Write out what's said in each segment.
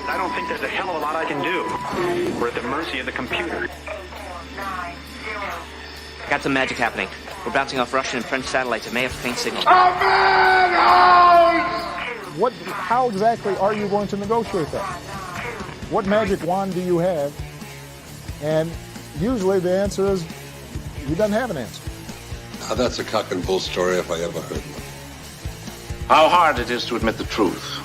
I don't think there's a hell of a lot I can do. We're at the mercy of the computer. I got some magic happening. We're bouncing off Russian and French satellites. It may have a faint signal. How exactly are you going to negotiate that? What magic wand do you have? And usually the answer is he doesn't have an answer. That's a cock and bull story if I ever heard one. How hard it is to admit the truth.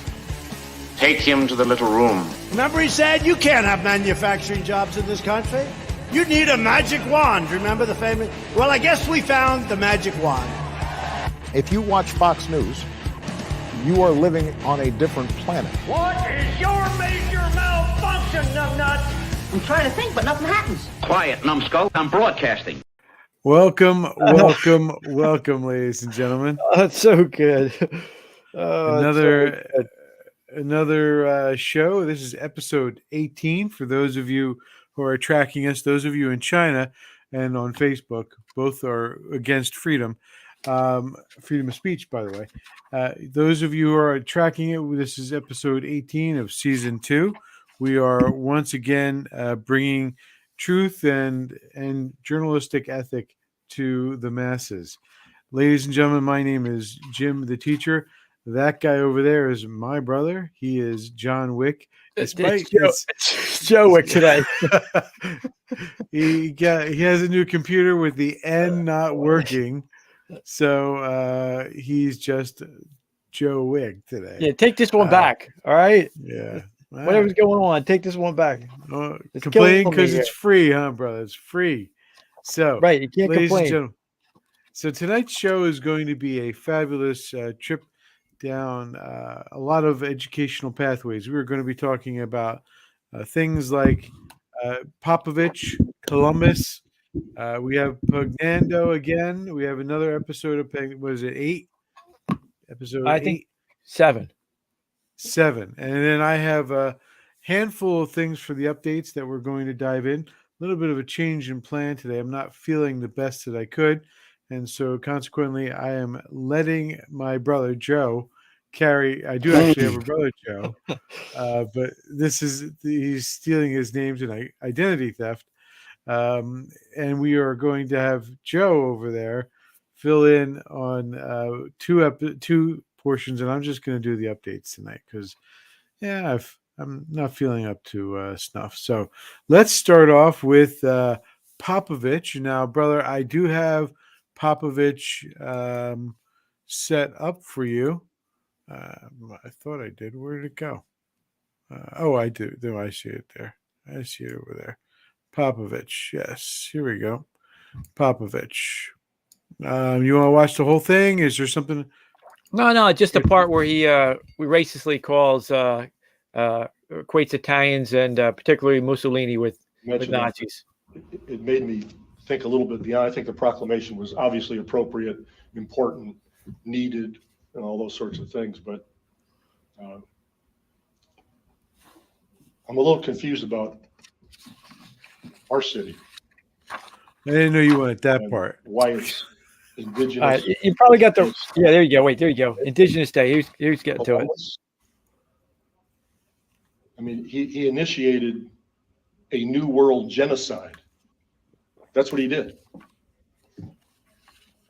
Take him to the little room. Remember he said you can't have manufacturing jobs in this country? You need a magic wand. Remember the famous? Well, I guess we found the magic wand. If you watch Fox News, you are living on a different planet. What is your major malfunction, numbnut? I'm trying to think, but nothing happens. Quiet, numbskull. I'm broadcasting. Welcome, ladies and gentlemen. Oh, that's so good. Another show. This is episode 18 for those of you who are tracking us. Those of you in China and on Facebook, both are against freedom of speech, by the way. Those of you who are tracking it, this is episode 18 of season 2. We are once again bringing truth and journalistic ethic to the masses. Ladies and gentlemen, my name is Jim the Teacher. That guy over there is my brother. He is John Wick. It's Joe Wick today. He has a new computer with the N not working, so he's just Joe Wick today. Yeah, take this one back. All right. Yeah. Whatever's going on, take this one back. Complaining because it's free, huh, brother? It's free. So, right, you can't complain. So tonight's show is going to be a fabulous trip down a lot of educational pathways. We're going to be talking about things like Popovich, Columbus. We have Pugnando again. We have another episode of was it 8? Episode I 8? think 7. 7. And then I have a handful of things for the updates that we're going to dive in. A little bit of a change in plan today. I'm not feeling the best that I could. And so consequently, I am letting my brother Joe carry. I do actually have a brother Joe, but he's stealing his name tonight, identity theft. And we are going to have Joe over there fill in on two portions, and I'm just going to do the updates tonight because, I'm not feeling up to snuff. So let's start off with Popovich. Now, brother, I do have Popovich set up for you. I thought I did. Where did it go? I do. No, I see it there. I see it over there. Popovich. Yes. Here we go. Popovich. You want to watch the whole thing? Is there something? No, just the part where he racistly calls equates Italians and particularly Mussolini with Nazis. It made me think a little bit beyond. I think the proclamation was obviously appropriate, important, needed, and all those sorts of things. But I'm a little confused about our city. I didn't know you wanted that part. Why it's indigenous. You probably got the. Yeah, there you go. Wait, there you go. Indigenous Day. Here's getting to it. I mean, he initiated a New World genocide. That's what he did.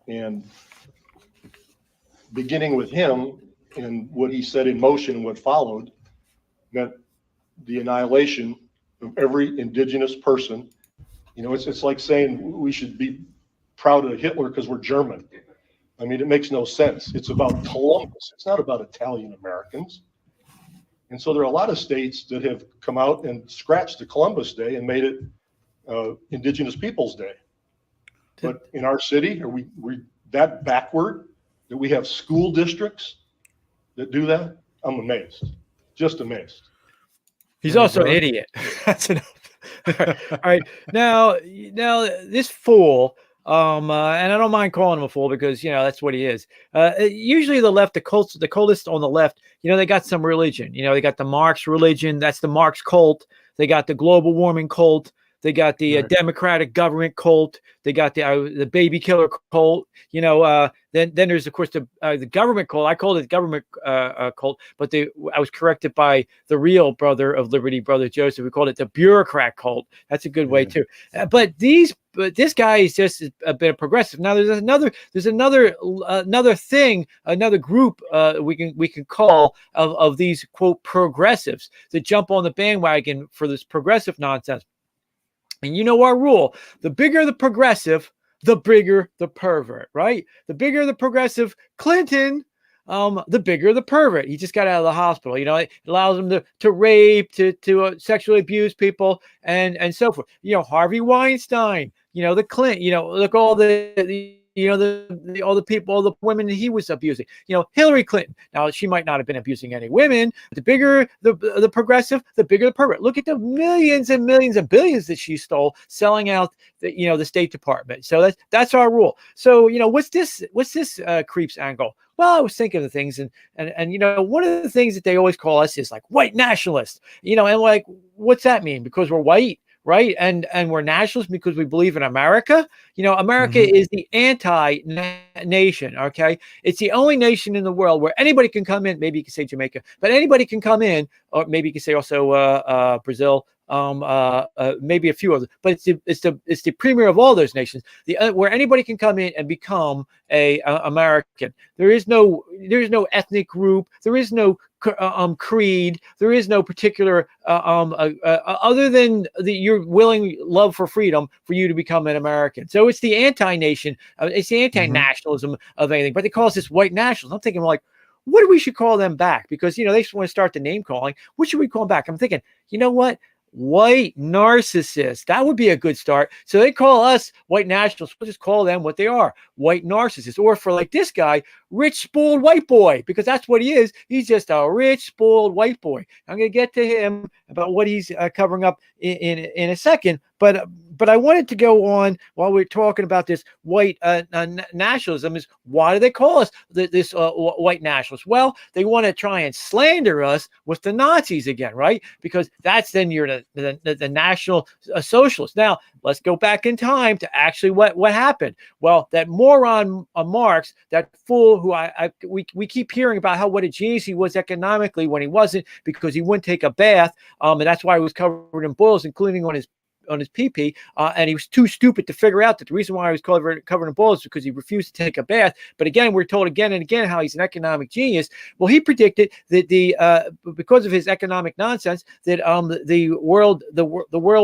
And beginning with him and what he set in motion and what followed meant the annihilation of every indigenous person. You know, it's like saying we should be proud of Hitler because we're German. I mean, it makes no sense. It's about Columbus. It's not about Italian Americans. And so there are a lot of states that have come out and scratched the Columbus Day and made it Indigenous Peoples Day. But in our city, are we that backward that we have school districts that do that? I'm amazed, just amazed. He's also an idiot. That's enough. All right. Now this fool, and I don't mind calling him a fool because, that's what he is. Usually the left, the cultists on the left, they got some religion. They got the Marx religion. That's the Marx cult. They got the global warming cult. They got the Right. Democratic government cult. They got the baby killer cult. Then there's of course the government cult. I called it the government cult, but I was corrected by the real brother of liberty, Brother Joseph. We called it the bureaucrat cult. That's a good way too. But this guy is just a bit progressive. Now there's another thing, another group we can call of these quote progressives that jump on the bandwagon for this progressive nonsense. And you know our rule: the bigger the progressive, the bigger the pervert, right? The bigger the progressive Clinton, the bigger the pervert. He just got out of the hospital. It allows him to rape, to sexually abuse people, and so forth. Harvey Weinstein. The Clinton. Look all all the people, all the women he was abusing. Hillary Clinton. Now she might not have been abusing any women. But the bigger the progressive, the bigger the pervert. Look at the millions and millions and billions that she stole, selling out the State Department. So that's our rule. So what's this creep's angle? Well, I was thinking of things, and one of the things that they always call us is like white nationalists. And like, what's that mean? Because we're white, right? And we're nationalists because we believe in America. America is the anti-nation. Okay, it's the only nation in the world where anybody can come in. Maybe you can say Jamaica, but anybody can come in, or maybe you can say also Brazil. Maybe a few others, but it's the premier of all those nations. Where anybody can come in and become a American. There is no ethnic group. There is no creed. There is no particular other than your willing love for freedom for you to become an American. So it's the anti-nation. It's the anti-nationalism of anything. But they call us this white nationalism. I'm thinking like, what do we should call them back? Because they just want to start the name calling. What should we call them back? I'm thinking, you know what? White narcissists. That would be a good start. So they call us white nationalists. We'll just call them what they are, white narcissists. Or for like this guy, rich, spoiled white boy, because that's what he is. He's just a rich, spoiled white boy. I'm going to get to him about what he's covering up in a second. But I wanted to go on while we're talking about this white nationalism. Is why do they call us this white nationalists? Well, they want to try and slander us with the Nazis again, right? Because that's then you're the National Socialists. Now let's go back in time to actually what happened. Well, that moron Marx, that fool who we keep hearing about what a genius he was economically when he wasn't, because he wouldn't take a bath, and that's why he was covered in boils, including on his pee-pee, and he was too stupid to figure out that the reason why he was covered in boils is because he refused to take a bath. But again, we're told again and again how he's an economic genius. Well, he predicted that because of his economic nonsense, that the world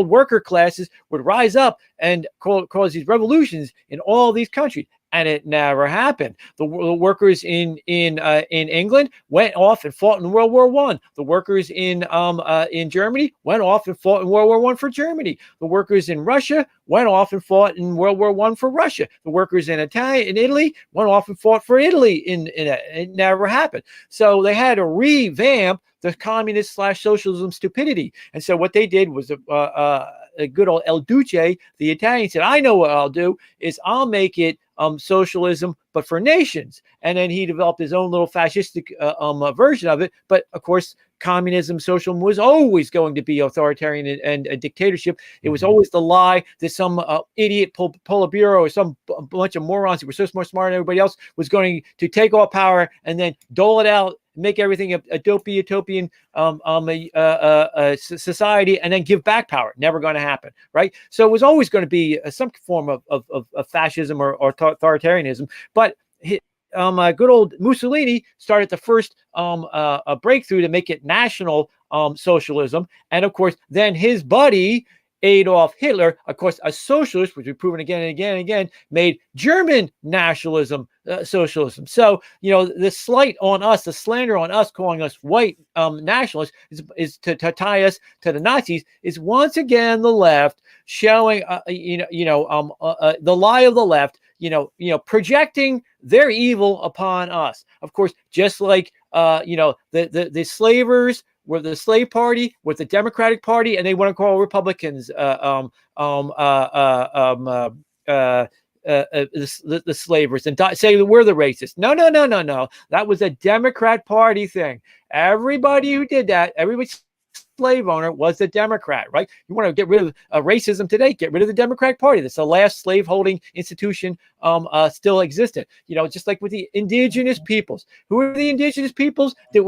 worker classes would rise up and cause these revolutions in all these countries. And it never happened. The workers in England went off and fought in World War I. The workers in Germany went off and fought in World War I for Germany. The workers in Russia went off and fought in World War I for Russia. The workers in Italy went off and fought for Italy. It never happened. So they had to revamp the communist/socialism stupidity. And so what they did was a good old El Duce, the Italian, said, I know what I'll do is I'll make it socialism, but for nations. And then he developed his own little fascistic version of it. But of course, communism, socialism was always going to be authoritarian and a dictatorship. It was always the lie that some idiot Politburo or some bunch of morons who were so much smarter than everybody else was going to take all power and then dole it out, make everything a dopey utopian society, and then give back power. Never going to happen, right? So it was always going to be some form of fascism or authoritarianism. But good old Mussolini started the first breakthrough to make it national socialism. And of course, then his buddy Adolf Hitler, of course, a socialist, which we've proven again and again and again, made German nationalism socialism. So, the slight on us, the slander on us, calling us white nationalists is to tie us to the Nazis, is once again the left showing, the lie of the left, projecting their evil upon us. Of course, just like, the slavers were the slave party with the Democratic Party, and they want to call Republicans the slavers and say we're the racists. No. That was a Democrat Party thing. Everybody who did that, everybody slave owner was the Democrat, right? You want to get rid of racism today, get rid of the Democratic Party. That's the last slaveholding institution still existed. You know, just like with the indigenous peoples. Who are the indigenous peoples that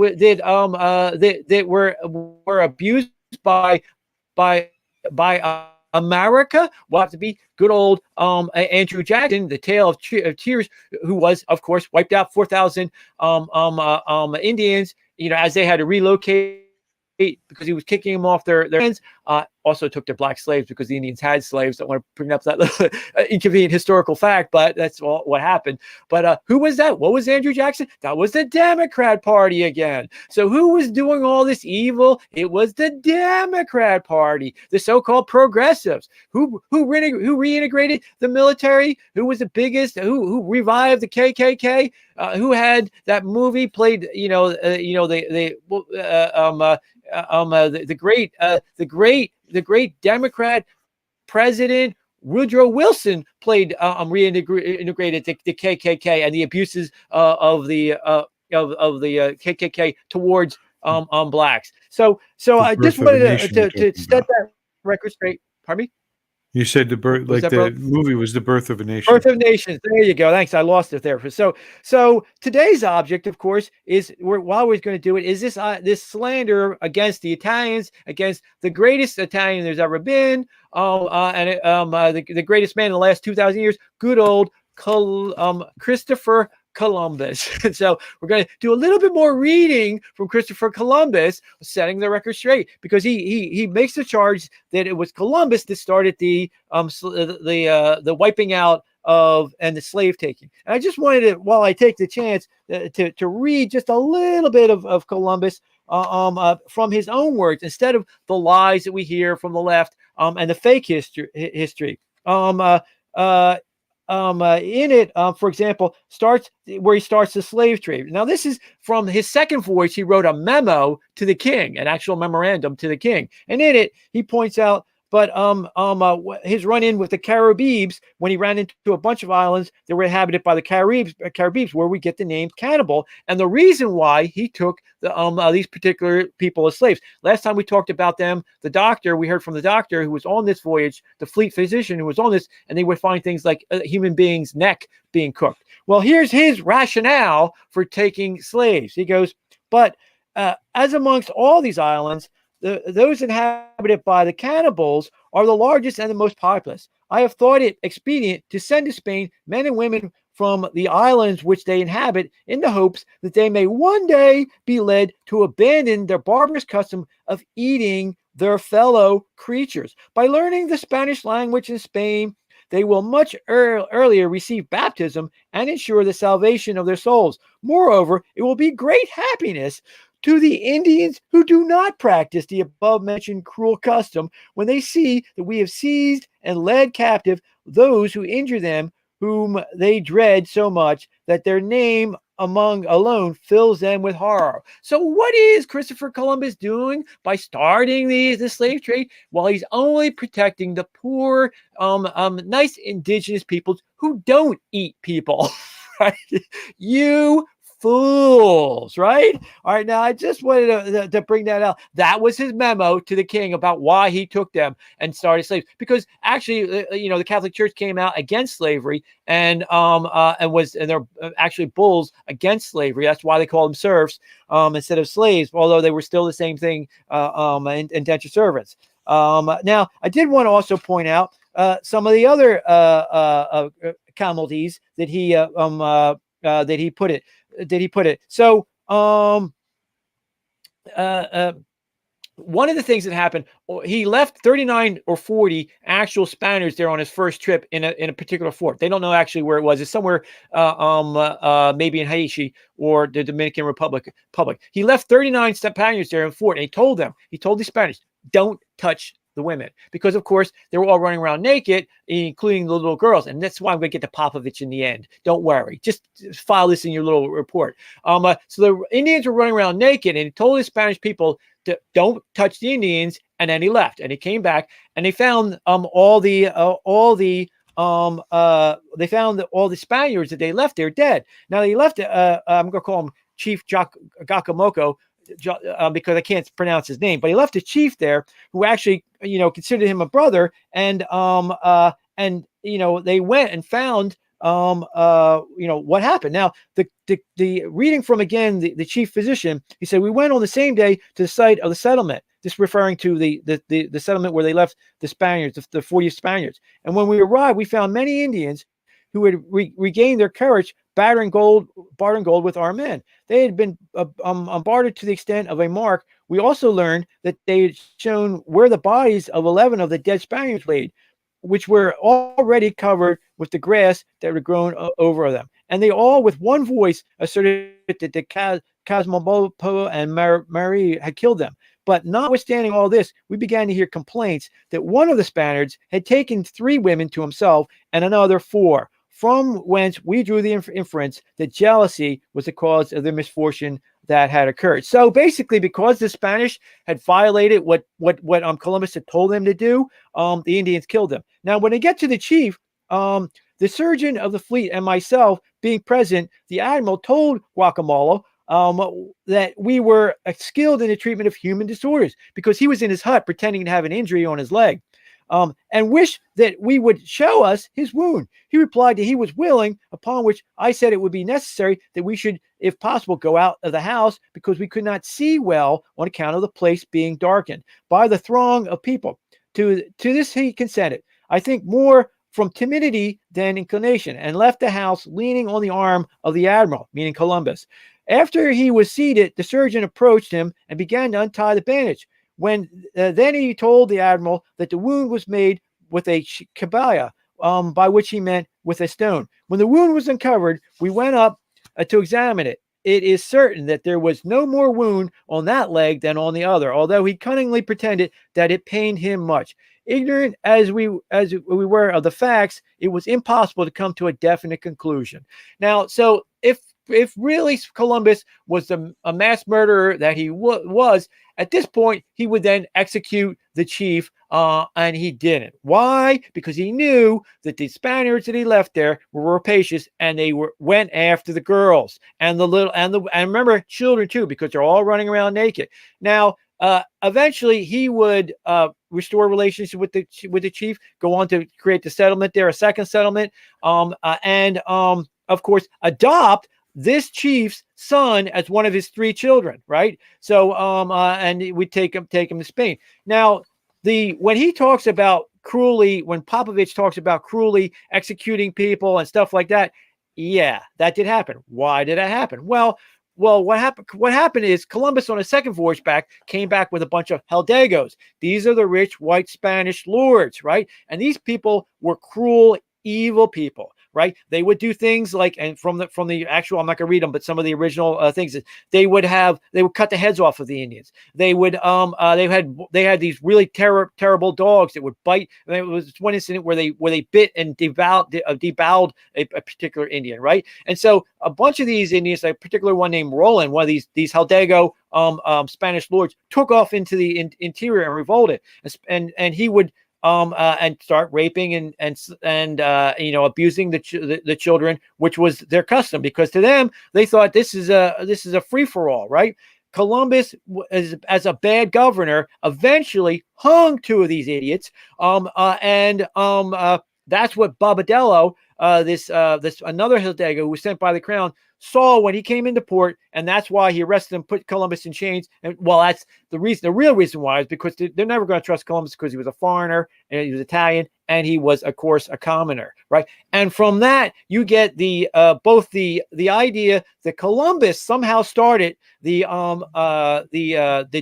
were abused by America? Will have to be good old Andrew Jackson, the Tale of Tears, who was, of course, wiped out 4,000 Indians, you know, as they had to relocate because he was kicking them off their lands. Also took their black slaves because the Indians had slaves. Don't want to bring up that little inconvenient historical fact, but that's what happened. But who was that? What was Andrew Jackson? That was the Democrat Party again. So who was doing all this evil? It was the Democrat Party, the so-called progressives. Who reintegrated the military? Who was the biggest? Who revived the KKK? Who had that movie played? The great Democrat president Woodrow Wilson played reintegrated the KKK and the abuses of the KKK towards blacks. So I just wanted to set that record straight. Pardon me? You said the birth, like the movie was The Birth of a Nation. Birth of Nations. There you go. Thanks. I lost it there. So today's object, of course, is while we're going to do it, is this slander against the Italians, against the greatest Italian there's ever been, the greatest man in the last 2,000 years, good old Christopher Columbus. So we're going to do a little bit more reading from Christopher Columbus, setting the record straight, because he makes the charge that it was Columbus that started the wiping out of and the slave taking. And I just wanted to, while I take the chance, to read just a little bit of Columbus from his own words, instead of the lies that we hear from the left and the fake history. In it, for example, starts where he starts the slave trade. Now, this is from his second voyage. He wrote a memo to the king, an actual memorandum to the king, and in it he points out, his run-in with the Caribbees, when he ran into a bunch of islands that were inhabited by the Caribbees, where we get the name cannibal, and the reason why he took these particular people as slaves. Last time we talked about them, the doctor, we heard from the doctor who was on this voyage, the fleet physician who was on this, and they would find things like a human being's neck being cooked. Well, here's his rationale for taking slaves. He goes, but as amongst all these islands, those inhabited by the cannibals are the largest and the most populous. I have thought it expedient to send to Spain men and women from the islands which they inhabit, in the hopes that they may one day be led to abandon their barbarous custom of eating their fellow creatures. By learning the Spanish language in Spain, they will much earlier receive baptism and ensure the salvation of their souls. Moreover, it will be great happiness to the Indians who do not practice the above-mentioned cruel custom, when they see that we have seized and led captive those who injure them, whom they dread so much that their name among alone fills them with horror. So what is Christopher Columbus doing by starting the slave trade? Well, he's only protecting the poor, nice indigenous peoples who don't eat people. Right? You fools, right? All right, now I just wanted to bring that out. That was his memo to the king about why he took them and started slaves. Because actually, the Catholic Church came out against slavery and they're actually bulls against slavery. That's why they call them serfs instead of slaves, although they were still the same thing, indentured servants. Now, I did want to also point out some of the other calamities that he put it. So, one of the things that happened, he left 39 or 40 actual Spaniards there on his first trip in a particular fort. They don't know actually where it was. It's somewhere, maybe in Haiti or the Dominican Republic. He left 39 Spaniards there in fort, and he told the Spaniards, don't touch the women, because of course they were all running around naked, including the little girls, and that's why I'm going to get to Popovich in the end. Don't worry, just file this in your little report. So the Indians were running around naked, and he told the Spanish people to don't touch the Indians, and then he left, and he came back, and they found all the Spaniards that they left there dead. Now they left. I'm going to call him Chief Gacamoko. because I can't pronounce his name, but he left a chief there who actually, considered him a brother. And they went and found, what happened. Now, the reading from, again, the chief physician, he said, we went on the same day to the site of the settlement. This referring to the settlement where they left the Spaniards, the 40 Spaniards. And when we arrived, we found many Indians who had regained their courage, bartering gold with our men. They had been bombarded to the extent of a mark. We also learned that they had shown where the bodies of 11 of the dead Spaniards laid, which were already covered with the grass that had grown over them. And they all, with one voice, asserted that the Cosmopo and Marie had killed them. But notwithstanding all this, we began to hear complaints that one of the Spaniards had taken 3 women to himself and another 4, from whence we drew the inference that jealousy was the cause of the misfortune that had occurred. So basically, because the Spanish had violated what Columbus had told them to do, the Indians killed them. Now, when they get to the chief, the surgeon of the fleet and myself being present, the admiral told Guacamole that we were skilled in the treatment of human disorders, because he was in his hut pretending to have an injury on his leg, and wished that we would show us his wound. He replied that he was willing, upon which I said it would be necessary that we should, if possible, go out of the house, because we could not see well on account of the place being darkened by the throng of people. To this he consented, I think more from timidity than inclination, and left the house leaning on the arm of the admiral, meaning Columbus. After he was seated, the surgeon approached him and began to untie the bandage. Then he told the admiral that the wound was made with a cabaya, by which he meant with a stone. When the wound was uncovered, we went up to examine it. It is certain that there was no more wound on that leg than on the other, although he cunningly pretended that it pained him much. Ignorant as we were of the facts, it was impossible to come to a definite conclusion. Now, so if really Columbus was a mass murderer that he was, at this point, he would then execute the chief, and he didn't. Why? Because he knew that the Spaniards that he left there were rapacious, and they went after the girls and and remember, children too, because they're all running around naked. Now, eventually, he would restore relations with the chief, go on to create the settlement there, a second settlement, and of course, adopt this chief's son as one of his 3 children, right? So, and we take him to Spain. Now, when he talks about cruelly, when Popovich talks about cruelly executing people and stuff like that, yeah, that did happen. Why did that happen? Well, what happened is Columbus on his second voyage back came back with a bunch of hidalgos. These are the rich white Spanish lords, right? And these people were cruel, evil people, right? They would do things like, and from the actual, I'm not gonna read them, but some of the original things, they would cut the heads off of the Indians. They would they had these really terrible dogs that would bite. There was one incident where they bit and debowed a particular Indian, right? And so a bunch of these Indians, a particular one named Roland, one of these hidalgo Spanish lords, took off into the interior and revolted, and he would and start raping and abusing the children, which was their custom, because to them, they thought this is a free for all, right? Columbus, as a bad governor, eventually hung 2 of these idiots, and that's what Bobadillo, this another hidalgo who was sent by the crown, saw when he came into port, and that's why he arrested him, put Columbus in chains. And well, that's the reason. The real reason why is because they're never going to trust Columbus, because he was a foreigner and he was Italian, and he was, of course, a commoner, right? And from that, you get both the idea that Columbus somehow started the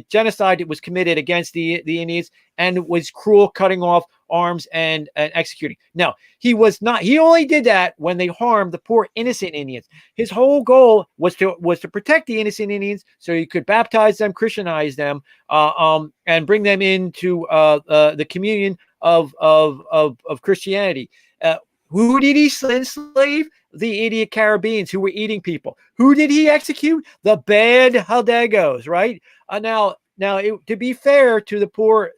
genocide that was committed against the Indians, and was cruel, cutting off arms and executing. No, he was not. He only did that when they harmed the poor innocent Indians. His whole goal was to protect the innocent Indians, so he could baptize them, Christianize them, and bring them into the communion of Christianity. Who did he enslave? The idiot Caribbeans who were eating people. Who did he execute? The bad hidalgos, right? Now, to be fair to the poor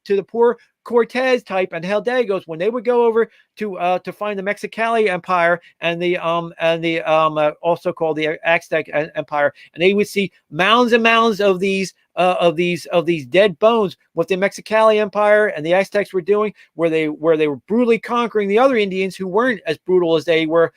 Cortez type and Hidalgos, when they would go over to find the Mexicali Empire and the also called the Aztec Empire, and they would see mounds and mounds of these dead bones. What the Mexicali Empire and the Aztecs were doing, where they were brutally conquering the other Indians who weren't as brutal as they were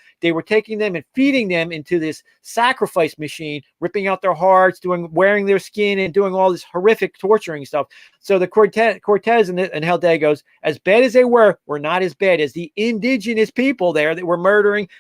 taking them and feeding them into this sacrifice machine, ripping out their hearts, wearing their skin, and doing all this horrific torturing stuff. So the Cortez and Hidalgos, as bad as they were not as bad as the indigenous people there that were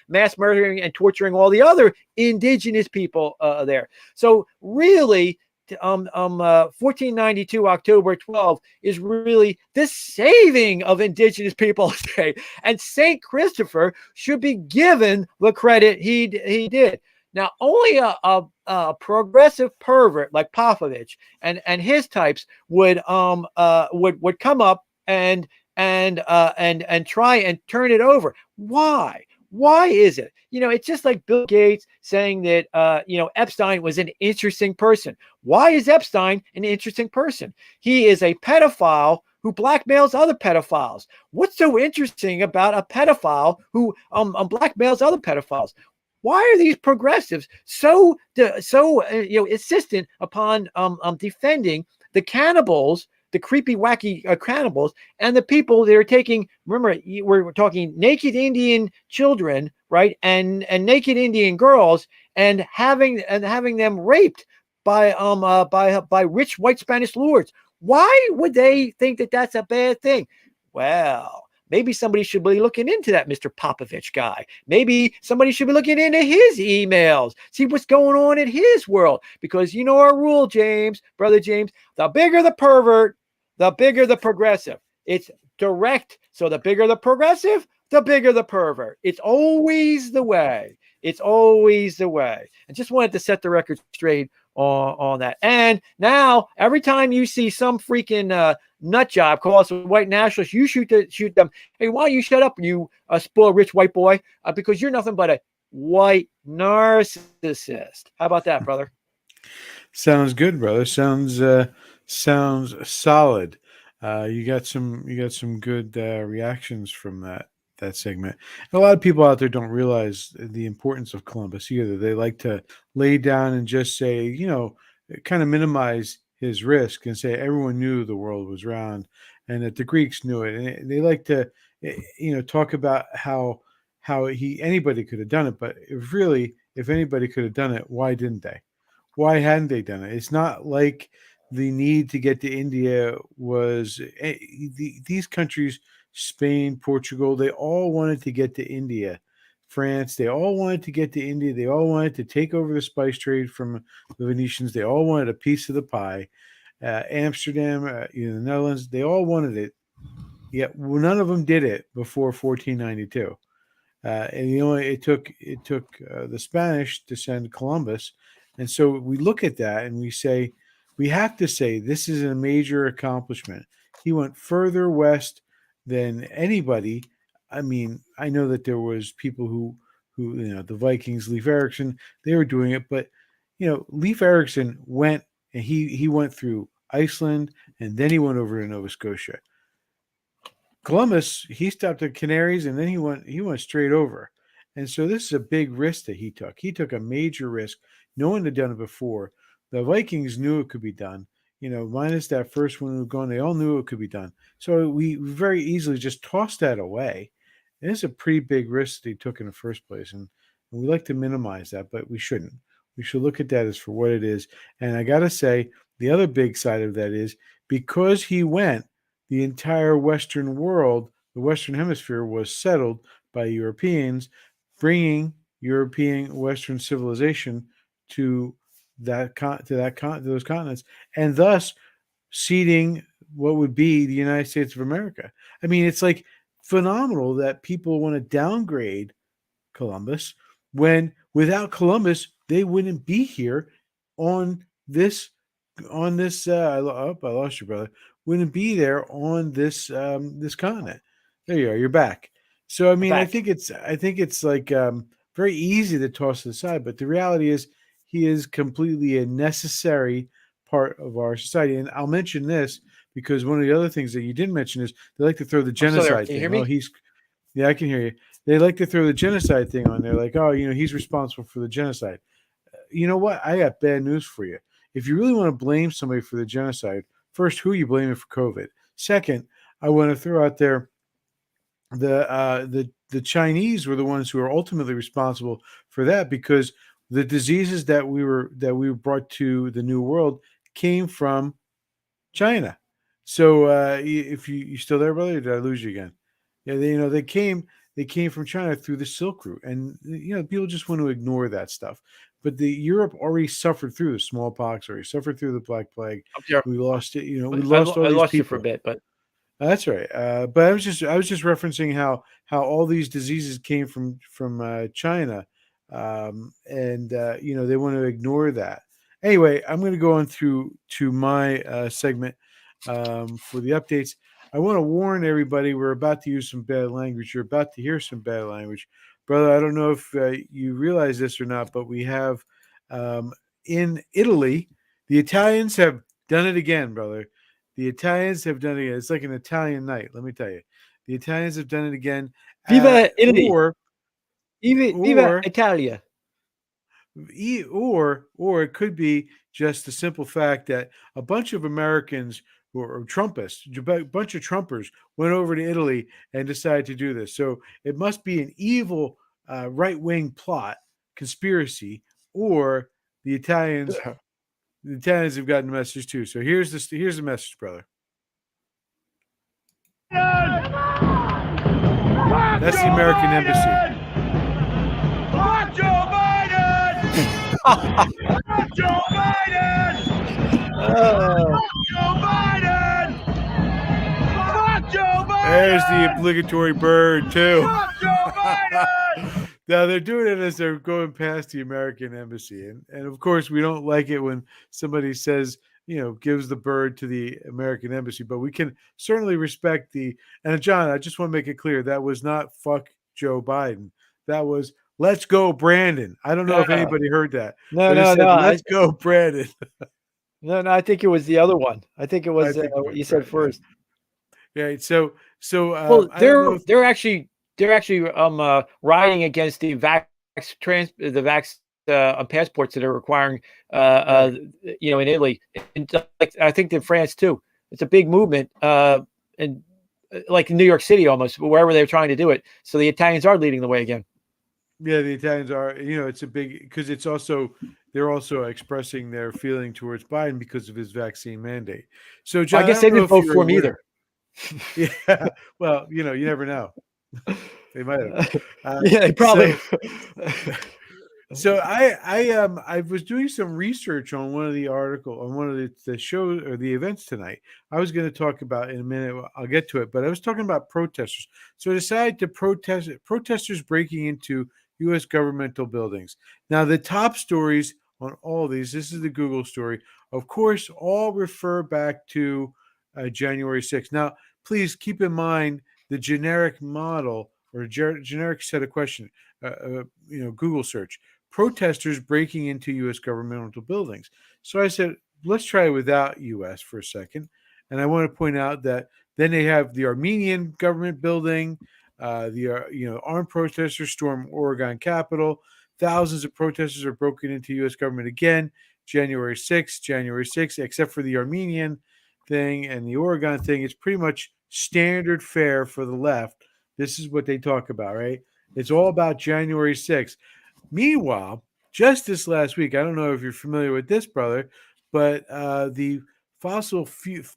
mass murdering and torturing all the other indigenous people there. So really, 1492 October 12 is really the saving of indigenous people today, and Saint Christopher should be given the credit he did. Now, only a progressive pervert like Popovich and his types would come up and try and turn it over. Why? Why is it? It's just like Bill Gates saying that, Epstein was an interesting person. Why is Epstein an interesting person? He is a pedophile who blackmails other pedophiles. What's so interesting about a pedophile who blackmails other pedophiles? Why are these progressives so insistent upon defending the cannibals, the creepy, wacky cannibals, and the people that are taking? Remember, we're talking naked Indian children, right, and naked Indian girls, and having them raped by rich white Spanish lords. Why would they think that that's a bad thing? Well, maybe somebody should be looking into that Mr. Popovich guy. Maybe somebody should be looking into his emails, see what's going on in his world. Because you know our rule, Brother James, the bigger the pervert, the bigger the progressive. It's direct. So the bigger the progressive, the bigger the pervert. It's always the way. It's always the way. I just wanted to set the record straight on that. And now, every time you see some freaking nut job call us a white nationalist, you shoot them. Hey, why don't you shut up, you spoiled rich white boy? Because you're nothing but a white narcissist. How about that, brother? Sounds good, brother. Sounds solid. You got some good reactions from that segment. And a lot of people out there don't realize the importance of Columbus either. They like to lay down and just say, kind of minimize his risk and say everyone knew the world was round and that the Greeks knew it. And they like to, talk about how anybody could have done it. But if anybody could have done it, why didn't they? Why hadn't they done it? It's not like the need to get to India was these countries, Spain, Portugal, they all wanted to get to India. France, they all wanted to get to India. They all wanted to take over the spice trade from the Venetians. They all wanted a piece of the pie. Amsterdam, the Netherlands, they all wanted it. Yet none of them did it before 1492. And it took the Spanish to send Columbus. And so we look at that and we have to say this is a major accomplishment. He went further west than anybody. I mean, I know that there was people who the Vikings, Leif Erikson, they were doing it, but Leif Erikson went and he went through Iceland and then he went over to Nova Scotia. Columbus, he stopped at Canaries and then he went straight over. And so this is a big risk that he took. He took a major risk. No one had done it before. The Vikings knew it could be done. Minus that first one who was gone, they all knew it could be done. So we very easily just tossed that away. And it's a pretty big risk that he took in the first place. And we like to minimize that, but we shouldn't. We should look at that as for what it is. And I got to say, the other big side of that is because he went, the entire Western world, the Western Hemisphere was settled by Europeans, bringing European Western civilization to those continents, and thus seeding what would be the United States of America. I mean, it's like phenomenal that people want to downgrade Columbus when without Columbus they wouldn't be here on this. I lost you, brother. Wouldn't be there on this continent. There you are. You're back. So I mean, I think it's like very easy to toss it aside, but the reality is he is completely a necessary part of our society. And I'll mention this because one of the other things that you didn't mention is they like to throw the I'm still there. genocide Can you thing. hear Oh, me? yeah, I can hear you. They like to throw the genocide thing on there, like, oh, he's responsible for the genocide. You know what? I got bad news for you. If you really want to blame somebody for the genocide, first, who are you blaming for COVID? Second, I want to throw out there the Chinese were the ones who are ultimately responsible for that, because the diseases that we brought to the New World came from China. So if you still there, brother, or did I lose you again? Yeah, they came from China through the Silk Route, and people just want to ignore that stuff. But the Europe already suffered through the smallpox, already suffered through the Black Plague. We lost it. We lost all I these lost people. you for a bit, but That's right. But I was just referencing how all these diseases came from China, and they want to ignore that. Anyway, I'm going to go on through to my segment for the updates. I want to warn everybody, we're about to use some bad language. You're about to hear some bad language. Brother, I don't know if you realize this or not, but we have in Italy, the Italians have done it again, brother. The Italians have done it again. It's like an Italian night, let me tell you. The Italians have done it again. Viva Italy. Viva Italia. Or it could be just the simple fact that a bunch of Americans or Trumpists, a bunch of Trumpers went over to Italy and decided to do this. So it must be an evil right-wing plot, conspiracy, or the Italians have gotten the message too. So here's the message, brother. That's the American embassy. Fuck Joe Biden! Fuck Joe Biden! Fuck Joe Biden! Fuck Joe Biden! There's the obligatory bird too. Fuck Joe Biden! Now they're doing it as they're going past the American embassy, and of course we don't like it when somebody says, gives the bird to the American embassy, but we can certainly respect and John, I just want to make it clear, that was not fuck Joe Biden. That was let's go Brandon. I don't know if anybody heard that. No. Let's go Brandon. No, I think it was the other one. I think it was what you said first. Yeah. So well, they're actually riding against the vax passports that are requiring in Italy, and I think in France too. It's a big movement, and like in New York City almost, wherever they're trying to do it. So the Italians are leading the way again. Yeah, the Italians are. It's a big, because they're also expressing their feeling towards Biden because of his vaccine mandate. So John, I guess they didn't vote for him either. Yeah, well, you never know. They might have. Yeah, they probably. So I was doing some research on one of the shows or the events tonight. I was going to talk about in a minute. I'll get to it, but I was talking about protesters. So I decided to protesters breaking into U.S. governmental buildings. Now the top stories on all of these. This is the Google story. Of course, all refer back to January 6th. Now, please keep in mind the generic model or generic set of questions. Google search. Protesters breaking into U.S. governmental buildings. So I said, let's try without U.S. for a second. And I want to point out that then they have the Armenian government building, armed protesters storm Oregon Capitol. Thousands of protesters are broken into U.S. government again, January 6th, except for the Armenian thing and the Oregon thing. It's pretty much standard fare for the left. This is what they talk about, right? It's all about January 6th. Meanwhile, just this last week, I don't know if you're familiar with this, brother, but the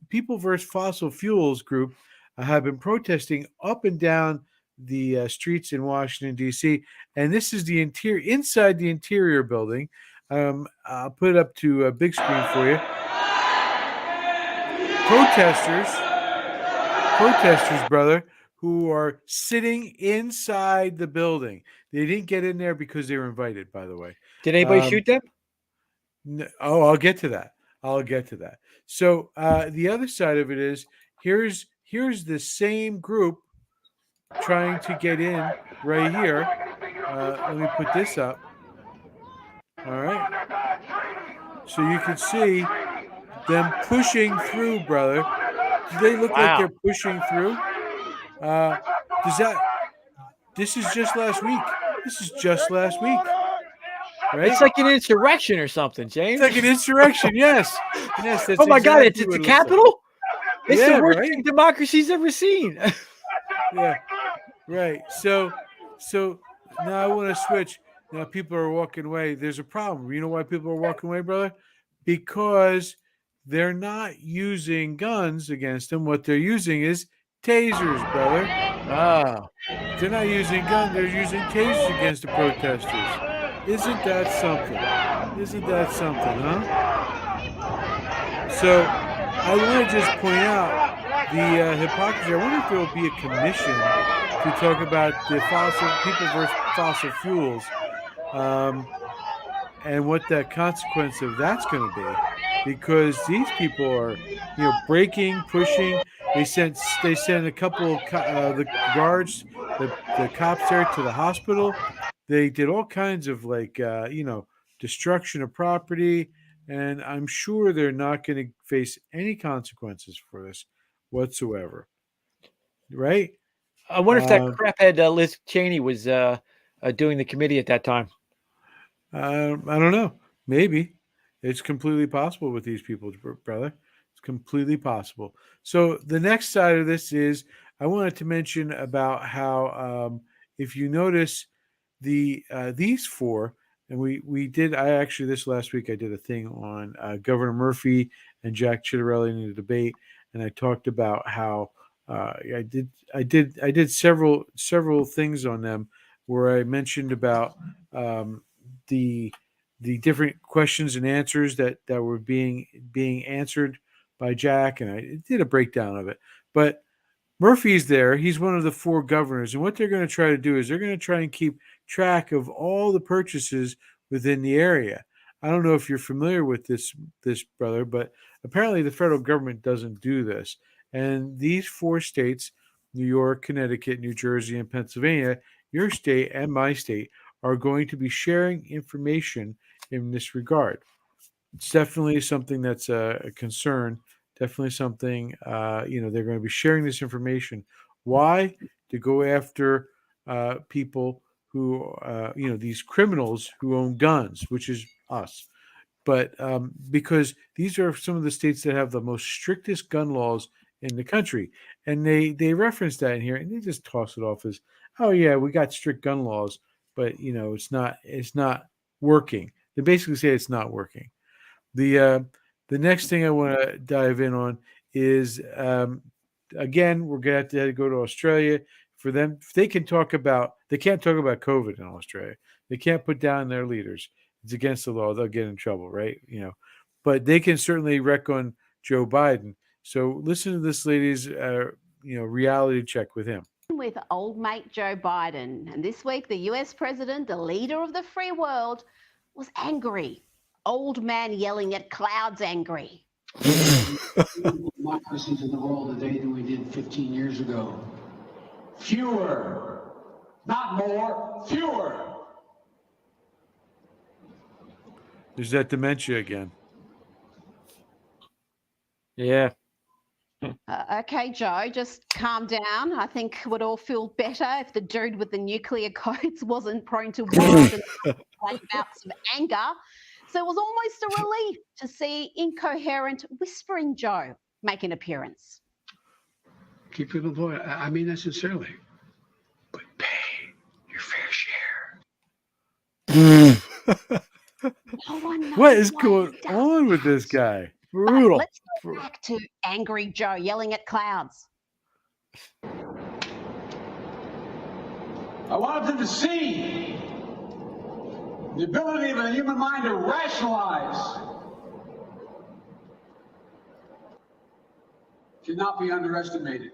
People vs. Fossil Fuels group have been protesting up and down the streets in Washington, D.C., and this is the inside the interior building. I'll put it up to a big screen for you. Protesters, brother, who are sitting inside the building. They didn't get in there because they were invited, by the way. Did anybody shoot them? No, I'll get to that. So the other side of it is here's the same group trying to get in right here. Let me put this up. All right. So you can see them pushing through, brother. Do they look like Wow. they're pushing through? This is just last week. This is just last week. Right? It's like an insurrection or something, James. It's like an insurrection, yes. Yes, that's oh my God, exactly it's what a it looks like. capital? It's Yeah, the worst right? thing democracy's ever seen. Yeah, right. So now I want to switch. Now people are walking away. There's a problem. You know why people are walking away, brother? Because they're not using guns against them. What they're using is tasers, brother. Ah. They're not using guns. They're using tasers against the protesters. Isn't that something? Isn't that something, huh? So I want to just point out the hypocrisy. I wonder if there will be a commission to talk about the people versus fossil fuels, and what the consequence of that's going to be, because these people are, breaking, pushing. They sent a couple of the guards, the cops there to the hospital. They did all kinds of destruction of property, and I'm sure they're not going to face any consequences for this whatsoever. Right? I wonder if that craphead Liz Cheney was doing the committee at that time. I don't know. Maybe. It's completely possible with these people, brother. It's completely possible. So the next side of this is I wanted to mention about how if you notice these four, and we did, this last week I did a thing on Governor Murphy and Jack Ciattarelli in the debate, and I talked about how I did several things on them where I mentioned about the different questions and answers that were being answered by Jack, and I did a breakdown of it. But Murphy's there. He's one of the four governors, and what they're going to try to do is they're going to try and keep track of all the purchases within the area. I don't know if you're familiar with this brother, but apparently the federal government doesn't do this. And these four states, New York, Connecticut, New Jersey, and Pennsylvania, your state and my state, are going to be sharing information in this regard. It's definitely something that's a concern. Definitely something, they're going to be sharing this information. Why? To go after people who, these criminals who own guns, which is us. But because these are some of the states that have the most strictest gun laws in the country. And they reference that in here, and they just toss it off as, oh, yeah, we got strict gun laws, but, it's not working. They basically say it's not working. The next thing I want to dive in on is, again, we're going to have to go to Australia. For them, they can't talk about COVID in Australia. They can't put down their leaders. It's against the law. They'll get in trouble, right? But they can certainly wreck on Joe Biden. So listen to this lady's, reality check with him. With old mate Joe Biden. And this week, the US president, the leader of the free world, was angry. Old man yelling at clouds angry. Democracies in the world today than we did 15 years ago. Fewer, not more, fewer. There's that dementia again. Yeah. Okay, Joe, just calm down. I think we'd all feel better if the dude with the nuclear codes wasn't prone to wild and bouts of anger. So it was almost a relief to see incoherent Whispering Joe make an appearance. Keep people employed. I mean that sincerely. But pay your fair share. What is going on with this guy? Brutal. Let's go back to angry Joe yelling at clouds. I wanted them to see the ability of the human mind to rationalize cannot be underestimated.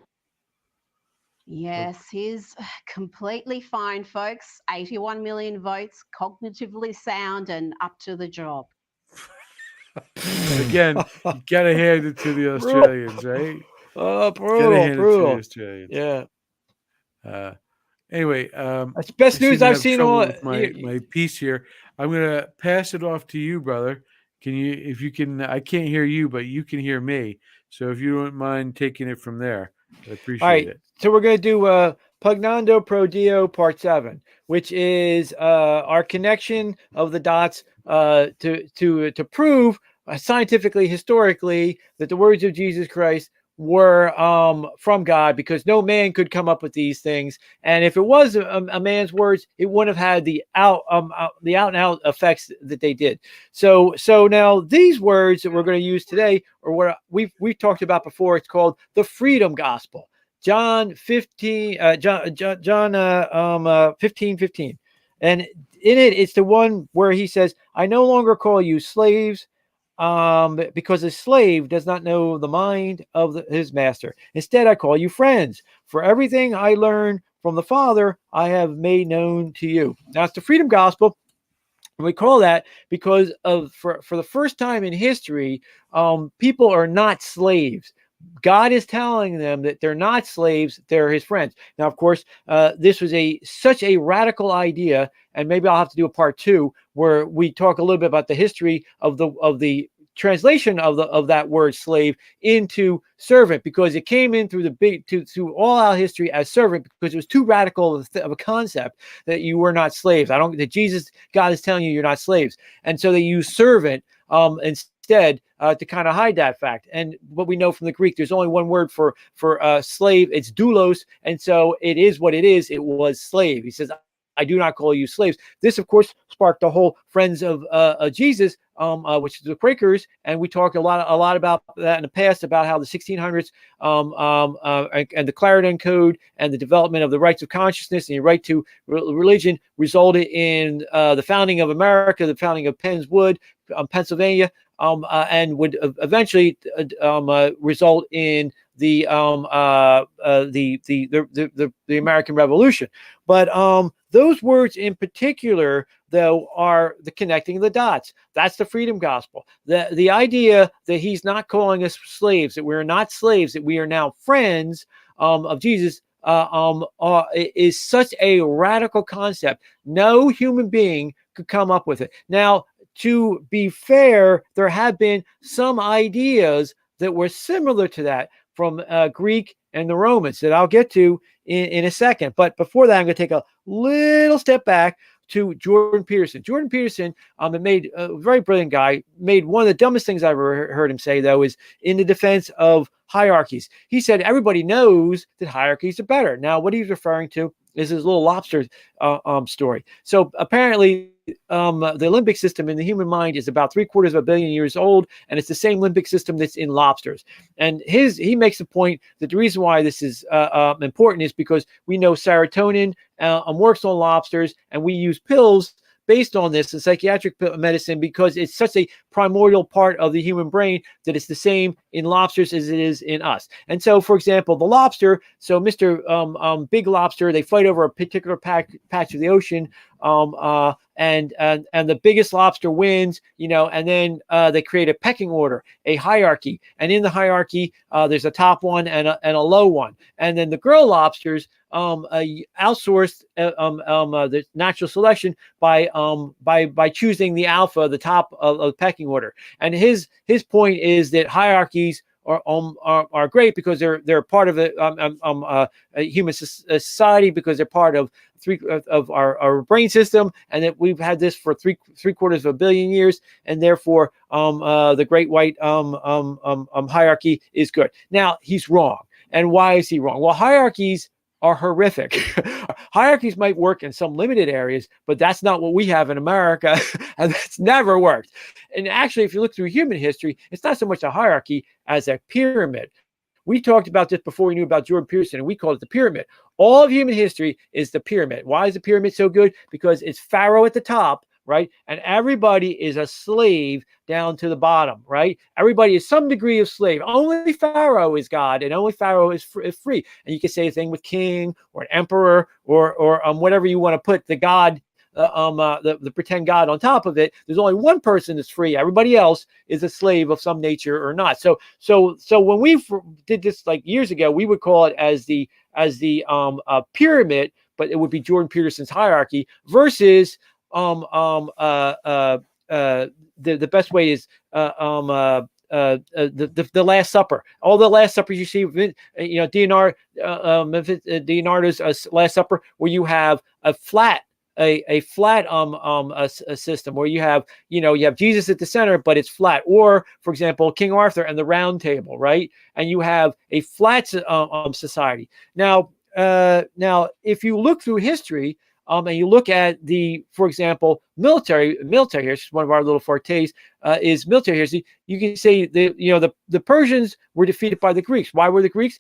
Yes, he's completely fine, folks. 81 million votes, cognitively sound and up to the job. Again, you gotta hand it to the Australians, right? Oh, brutal. Yeah. Anyway, that's the best news I've seen all my piece here. I'm gonna pass it off to you, brother. Can you, if you can, I can't hear you, but you can hear me. So if you don't mind taking it from there, I All appreciate right. it. So we're going to do Pugnando Pro Dio Part 7, which is our connection of the dots to prove scientifically, historically, that the words of Jesus Christ were from God, because no man could come up with these things. And if it was a man's words, it wouldn't have had the out and out effects that they did. So now these words that we're going to use today are what we've talked about before. It's called the freedom gospel. John 15, 15:15. And in it, it's the one where he says, I no longer call you slaves, because a slave does not know the mind of his master. Instead, I call you friends. For everything I learned from the Father, I have made known to you. Now, it's the freedom gospel. And we call that because for the first time in history, people are not slaves. God is telling them that they're not slaves, they're his friends. Now, of course, this was such a radical idea, and maybe I'll have to do a part 2 where we talk a little bit about the history of the translation of that word slave into servant, because it came in through through all our history as servant, because it was too radical of a concept that you were not slaves. That Jesus, God is telling you you're not slaves, and so they use servant instead to kind of hide that fact. And what we know from the Greek, there's only one word for slave. It's doulos, and so it is what it is. It was slave. He says, I do not call you slaves. This, of course, sparked the whole Friends of Jesus, which is the Quakers, and we talked a lot about that in the past, about how the 1600s and the Clarendon Code and the development of the rights of consciousness and your right to religion resulted in the founding of America, the founding of Penn's Wood, Pennsylvania, and would eventually result in the American Revolution. But those words in particular, though, are the connecting the dots. That's the freedom gospel. The idea that he's not calling us slaves, that we're not slaves, that we are now friends of Jesus, is such a radical concept. No human being could come up with it. Now, to be fair, there have been some ideas that were similar to that from Greek and the Romans that I'll get to in a second. But before that, I'm going to take a little step back to Jordan Peterson. Jordan Peterson, made a very brilliant guy, made one of the dumbest things I've ever heard him say, though, is in the defense of hierarchies. He said everybody knows that hierarchies are better. Now, what he's referring to is his little lobster story. So apparently, the limbic system in the human mind is about 750 million years old, and it's the same limbic system that's in lobsters. And he makes the point that the reason why this is important is because we know serotonin works on lobsters, and we use pills based on this in psychiatric medicine because it's such a primordial part of the human brain that it's the same in lobsters as it is in us. And so, for example, the lobster, so Mr. Big Lobster, they fight over a particular patch of the ocean, and the biggest lobster wins, and then they create a pecking order, a hierarchy. And in the hierarchy, there's a top one and a low one. And then the girl lobsters outsourced the natural selection by choosing the alpha, the top of the pecking order. And his point is that hierarchies are great because they're part of a human society, because they're part of our brain system, and that we've had this for 750 million years, and therefore the great white hierarchy is good. Now, he's wrong. And why is he wrong? Well, hierarchies are horrific. Hierarchies might work in some limited areas, but that's not what we have in America, and that's never worked. And actually, if you look through human history, it's not so much a hierarchy as a pyramid. We talked about this before we knew about Jordan Peterson, and we called it the pyramid. All of human history is the pyramid. Why is the pyramid so good? Because it's Pharaoh at the top, right? And everybody is a slave down to the bottom, right? Everybody is some degree of slave. Only Pharaoh is God, and only Pharaoh is free. And you can say a thing with king or an emperor or whatever you want to put the God, the pretend God on top of it. There's only one person that's free. Everybody else is a slave of some nature or not. So when we did this like years ago, we would call it as the pyramid, but it would be Jordan Peterson's hierarchy versus the best way is the Last Supper. All the Last Suppers you see, Leonardo's Last Supper, where you have a flat system where you have Jesus at the center, but it's flat. Or, for example, King Arthur and the Round Table, right? And you have a flat society. Now, if you look through history, and you look at for example, military here, it's one of our little fortes, is military here. You can say the Persians were defeated by the Greeks. Why were the Greeks?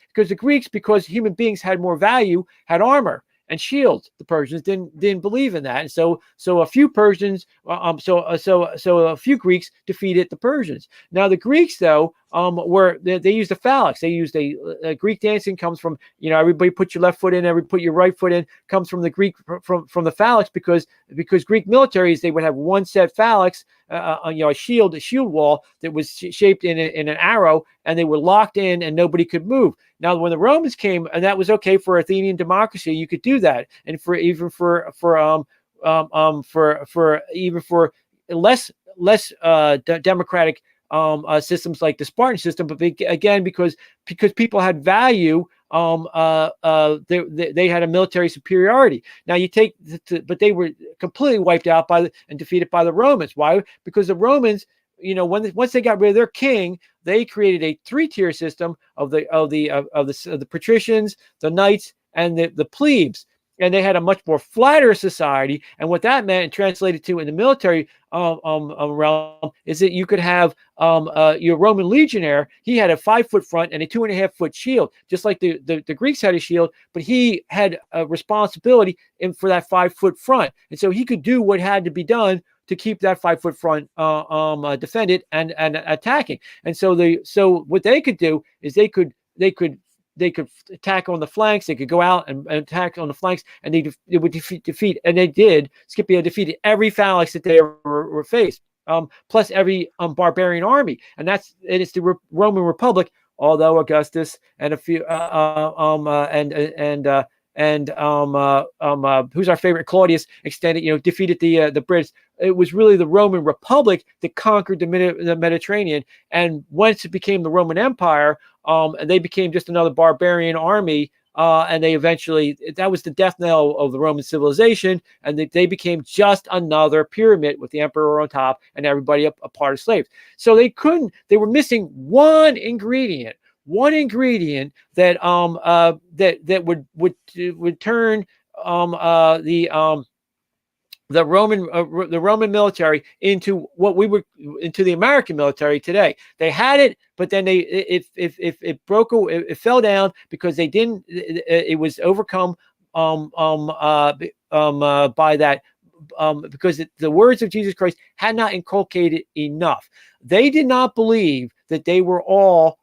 Because human beings had more value, had armor and shields. The Persians didn't believe in that, and so a few Persians, a few Greeks defeated the Persians. Now the Greeks, though, they used a phalanx. They used a Greek dancing comes from everybody put your left foot in, everybody put your right foot in, comes from the Greek from the phalanx because Greek militaries, they would have one set phalanx, a shield wall that was shaped in an arrow, and they were locked in and nobody could move. Now, when the Romans came, and that was okay for Athenian democracy, you could do that, and for less democratic systems like the Spartan system, but again, because people had value, they had a military superiority. Now but they were completely wiped out and defeated by the Romans. Why? Because the Romans, once they got rid of their king, they created a 3-tier system of the patricians, the knights, and the plebes. And they had a much more flatter society. And what that meant, and translated to in the military realm, is that you could have your Roman legionnaire. He had a 5-foot front and a 2.5-foot shield, just like the Greeks had a shield, but he had a responsibility for that 5-foot front. And so he could do what had to be done to keep that 5-foot front defended and attacking. And so what they could do is they could attack on the flanks. They could go out and attack on the flanks, and they would defeat, and they did. Scipio defeated every phalanx that they ever faced, plus every barbarian army, and it's the Roman Republic. Although Augustus and a few who's our favorite, Claudius, defeated the Brits. It was really the Roman Republic that conquered the Mediterranean, and once it became the Roman Empire, and they became just another barbarian army, and they eventually, that was the death knell of the Roman civilization, and they became just another pyramid with the emperor on top and everybody a part of slaves. So they were missing one ingredient that would turn the Roman military into into the American military today. They had it, but then it fell down because they didn't. It was overcome by that. Because the words of Jesus Christ had not inculcated enough. They did not believe that they were all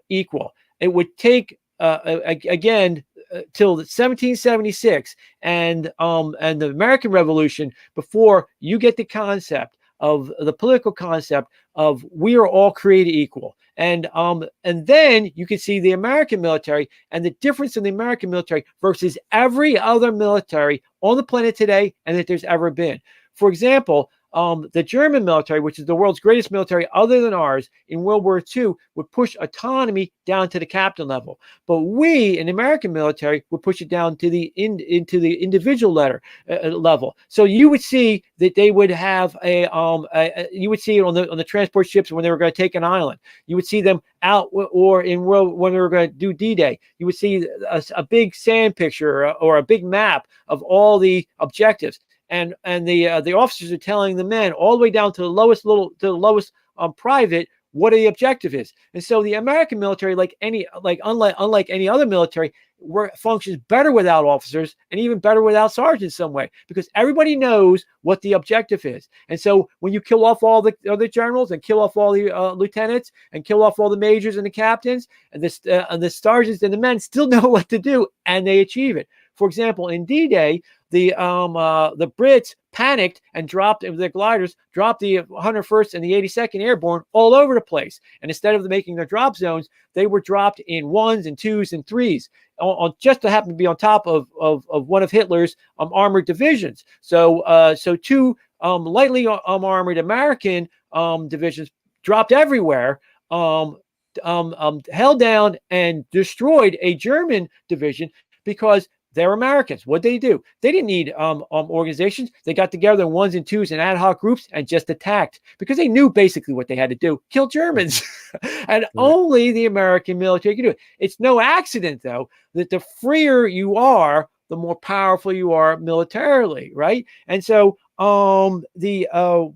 equal. It would take again till 1776 and the American Revolution before you get the concept of the political concept of we are all created equal. And then you can see the American military and the difference in the American military versus every other military on the planet today and that there's ever been. For example, the German military, which is the world's greatest military other than ours, in World War II would push autonomy down to the captain level. But we, in the American military, would push it down to into the individual level. So you would see that they would have you would see it on the transport ships when they were going to take an island. You would see them out, or when they were going to do D-Day. You would see a big sand picture or a big map of all the objectives. And the officers are telling the men all the way down to the lowest private what the objective is. And so the American military, unlike any other military, functions better without officers and even better without sergeants some way, because everybody knows what the objective is. And so when you kill off all the other generals and kill off all the lieutenants and kill off all the majors and the captains and the sergeants and the men still know what to do, and they achieve it. For example, in D-Day, the Brits panicked and dropped their gliders, dropped the 101st and the 82nd Airborne all over the place. And instead of making their drop zones, they were dropped in 1s and 2s and 3s, just to happen to be on top of one of Hitler's armored divisions. So two lightly armored American divisions dropped everywhere, held down and destroyed a German division because they're Americans. What they do? They didn't need organizations. They got together in ones and twos and ad hoc groups and just attacked because they knew basically what they had to do: kill Germans. And only the American military can do it. It's no accident, though, that the freer you are, the more powerful you are militarily, right? And so so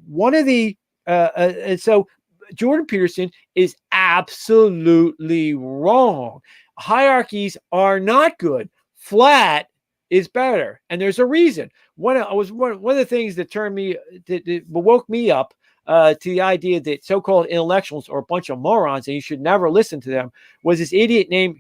Jordan Peterson is absolutely wrong. Hierarchies are not good. Flat is better, and there's a reason. One of the things that that woke me up to the idea that so-called intellectuals are a bunch of morons and you should never listen to them was this idiot named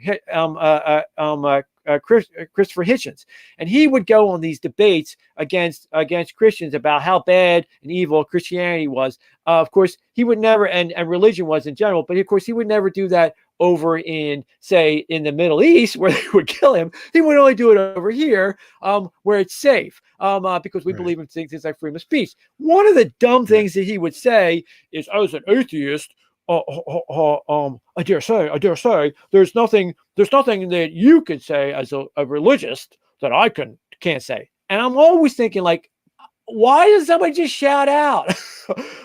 Christopher Hitchens, and he would go on these debates against Christians about how bad and evil Christianity was. Of course, he would never, and religion was in general, but of course he would never do that over in, say, in the Middle East where they would kill him. He would only do it over here where it's safe because we believe in things like freedom of speech. One of the dumb things that he would say is, as an atheist, I dare say, there's nothing that you could say as a religious that I can't say. And I'm always thinking, like, why does somebody just shout out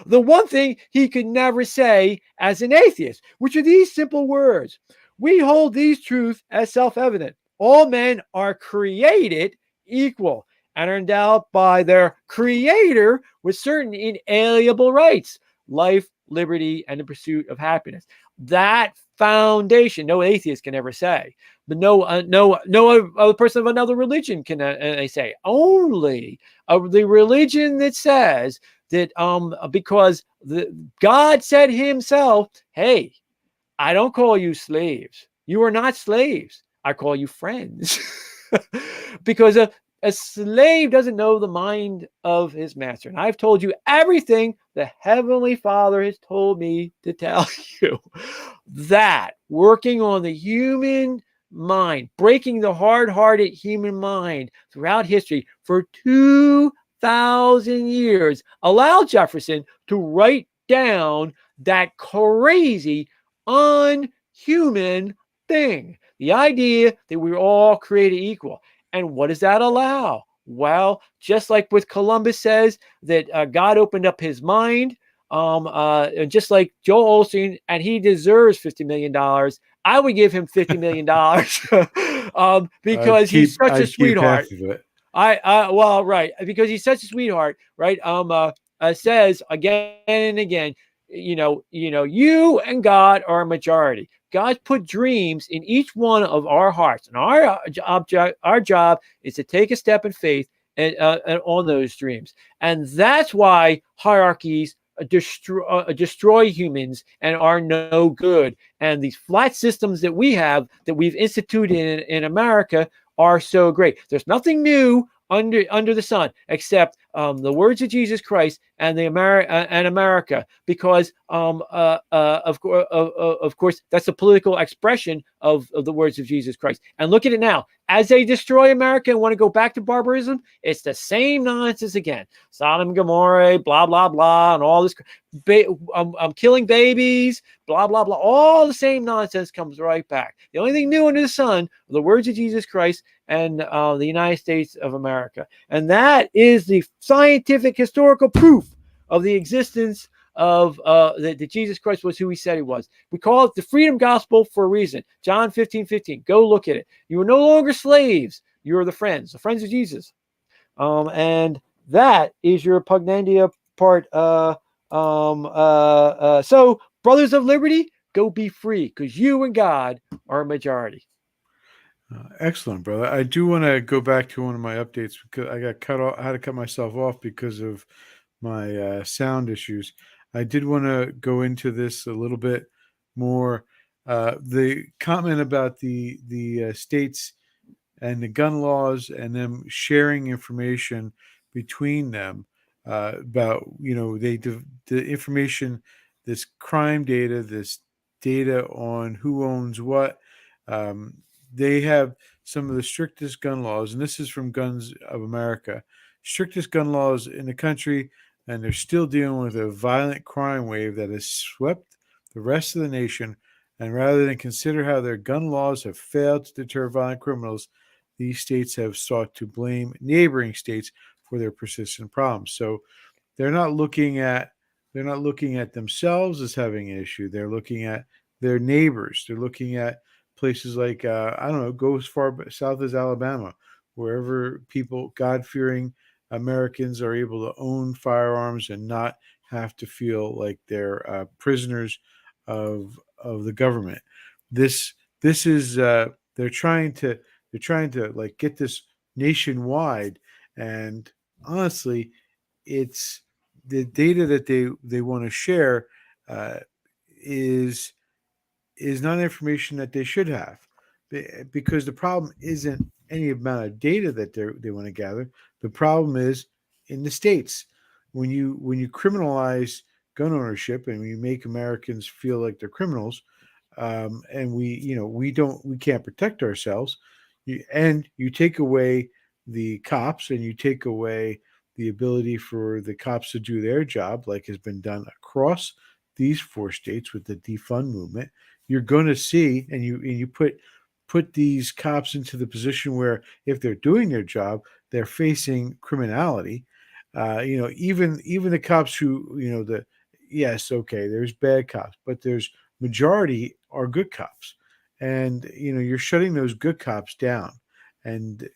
the one thing he could never say as an atheist, which are these simple words? We hold these truths as self-evident. All men are created equal and are endowed by their creator with certain inalienable rights: life, liberty, and the pursuit of happiness. That foundation, no atheist can ever say, but no other person of another religion can say. Only the religion that says that because God said himself, hey, I don't call you slaves. You are not slaves. I call you friends. Because a slave doesn't know the mind of his master. And I've told you everything the Heavenly Father has told me to tell you. That working on the human mind, breaking the hard-hearted human mind throughout history for 2,000 years, allowed Jefferson to write down that crazy, unhuman thing. The idea that we're all created equal. And what does that allow? Well, just like with Columbus says that God opened up his mind, just like Joel Osteen, and he deserves $50 million. I would give him $50 million because he's such a sweetheart. Because he's such a sweetheart, right? Says again and again, you and God are a majority. God put dreams in each one of our hearts, and our job is to take a step in faith and on those dreams. And that's why hierarchies destroy humans and are no good. And these flat systems that we have, that we've instituted in America, are so great. There's nothing new under the sun except the words of Jesus Christ and America, because of course that's a political expression of the words of Jesus Christ. And look at it now. As they destroy America and want to go back to barbarism, it's the same nonsense again. Sodom and Gomorrah, blah, blah, blah, and all this. Killing babies, blah, blah, blah. All the same nonsense comes right back. The only thing new under the sun are the words of Jesus Christ and the United States of America. And that is the scientific historical proof of the existence of that Jesus Christ was who he said he was. We call it the freedom gospel for a reason. John 15:15. Go look at it. You are no longer slaves. You are the friends of Jesus. And that is your Pugnandia part. So, brothers of liberty, go be free, because you and God are a majority. Excellent, brother. I do want to go back to one of my updates because I got cut off. I had to cut myself off because of my sound issues. I did want to go into this a little bit more. The comment about the states and the gun laws and them sharing information between them about, the information, this crime data, this data on who owns what. They have some of the strictest gun laws, and this is from Guns of America, strictest gun laws in the country. and they're still dealing with a violent crime wave that has swept the rest of the nation. And rather than consider how their gun laws have failed to deter violent criminals, these states have sought to blame neighboring states for their persistent problems. So they're not looking at themselves as having an issue. They're looking at their neighbors. They're looking at places like I don't know, go as far south as Alabama, wherever people, God-fearing Americans, are able to own firearms and not have to feel like they're prisoners of the government. This is they're trying to like get this nationwide, and honestly, it's the data that they want to share is not information that they should have, because the problem isn't any amount of data that they want to gather. The problem is in the states, when you criminalize gun ownership and you make Americans feel like they're criminals, and we can't protect ourselves, and you take away the cops and you take away the ability for the cops to do their job, like has been done across these 4 states with the defund movement. You're going to see, and you put these cops into the position where if they're doing their job, they're facing criminality. Even the cops who, yes, okay, there's bad cops, but there's majority are good cops, and you're shutting those good cops down, and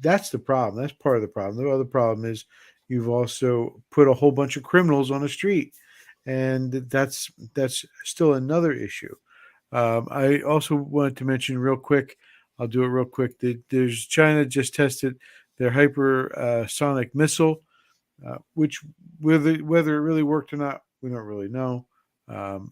that's the problem. That's part of the problem. The other problem is you've also put a whole bunch of criminals on the street, and that's still another issue. I also wanted to mention real quick, I'll do it real quick, that there's China just tested their hypersonic missile, which whether it really worked or not, we don't really know.